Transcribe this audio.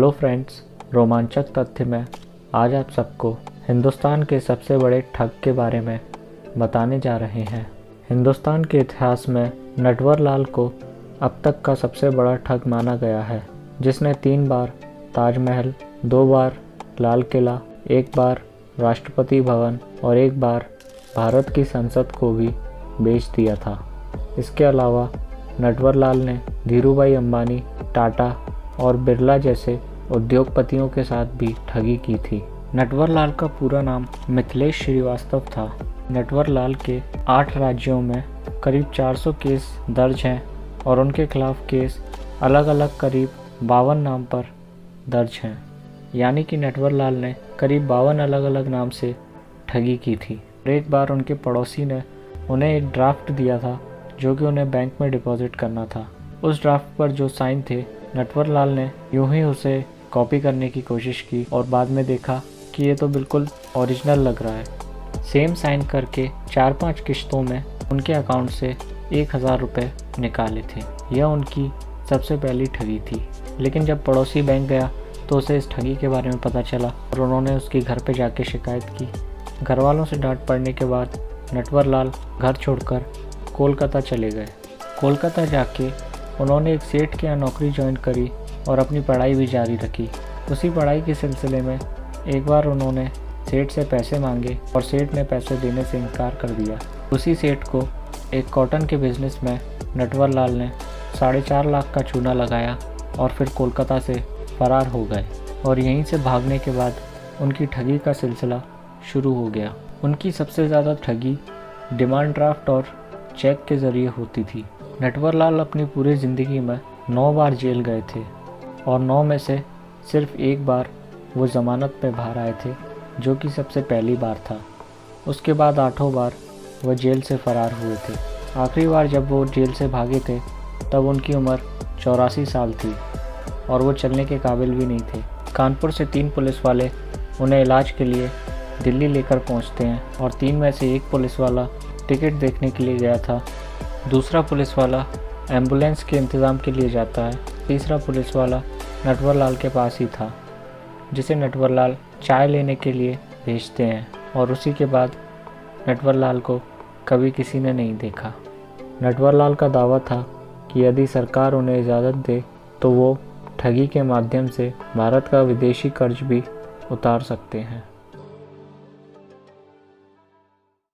Hello friends, रोमांचक तथ्य में आज आप सबको हिंदुस्तान के सबसे बड़े ठग के बारे में बताने जा रहे हैं। हिंदुस्तान के इतिहास में नटवरलाल को अब तक का सबसे बड़ा ठग माना गया है, जिसने 3 बार ताजमहल, 2 बार लाल किला, 1 बार राष्ट्रपति भवन और 1 बार भारत की संसद को भी बेच दिया था। इसके अलावा नटवरलाल ने धीरूभाई अंबानी, टाटा और बिरला जैसे उद्योगपतियों के साथ भी ठगी की थी। नटवरलाल का पूरा नाम मिथिलेश श्रीवास्तव था। नटवरलाल के 8 राज्यों में करीब 400 केस दर्ज हैं और उनके खिलाफ केस अलग अलग करीब 52 नाम पर दर्ज हैं। यानी कि नटवरलाल ने करीब 52 अलग अलग नाम से ठगी की थी। एक बार उनके पड़ोसी ने उन्हें एक ड्राफ्ट दिया था जो कि उन्हें बैंक में डिपॉजिट करना था। उस ड्राफ्ट पर जो साइन थे, नटवरलाल ने यूं ही उसे कॉपी करने की कोशिश की और बाद में देखा कि ये तो बिल्कुल ओरिजिनल लग रहा है। सेम साइन करके 4-5 किश्तों में उनके अकाउंट से 1000 रुपये निकाले थे। यह उनकी सबसे पहली ठगी थी। लेकिन जब पड़ोसी बैंक गया तो उसे इस ठगी के बारे में पता चला और उन्होंने उसके घर पे जाके शिकायत की। घर वालों से डांट पड़ने के बाद नटवरलाल घर छोड़कर कोलकाता चले गए। कोलकाता जाके उन्होंने एक सेठ के यहाँ नौकरी ज्वाइन करी और अपनी पढ़ाई भी जारी रखी। उसी पढ़ाई के सिलसिले में एक बार उन्होंने सेठ से पैसे मांगे और सेठ ने पैसे देने से इनकार कर दिया। उसी सेठ को एक कॉटन के बिजनेस में नटवरलाल ने 4.5 लाख का चूना लगाया और फिर कोलकाता से फरार हो गए और यहीं से भागने के बाद उनकी ठगी का सिलसिला शुरू हो गया। उनकी सबसे ज़्यादा ठगी डिमांड ड्राफ्ट और चेक के ज़रिए होती थी। नटवरलाल अपनी पूरी ज़िंदगी में 9 बार जेल गए थे और 9 में से सिर्फ 1 बार वो ज़मानत पे बाहर आए थे, जो कि सबसे पहली बार था। उसके बाद 8 बार वह जेल से फ़रार हुए थे। आखिरी बार जब वो जेल से भागे थे तब उनकी उम्र 84 साल थी और वो चलने के काबिल भी नहीं थे। कानपुर से 3 पुलिस वाले उन्हें इलाज के लिए दिल्ली लेकर पहुंचते हैं और 3 में से 1 पुलिस वाला टिकट देखने के लिए गया था, दूसरा पुलिस वाला एम्बुलेंस के इंतज़ाम के लिए जाता है, तीसरा पुलिस वाला नटवरलाल के पास ही था, जिसे नटवरलाल चाय लेने के लिए भेजते हैं और उसी के बाद नटवरलाल को कभी किसी ने नहीं देखा। नटवरलाल का दावा था कि यदि सरकार उन्हें इजाज़त दे तो वो ठगी के माध्यम से भारत का विदेशी कर्ज भी उतार सकते हैं।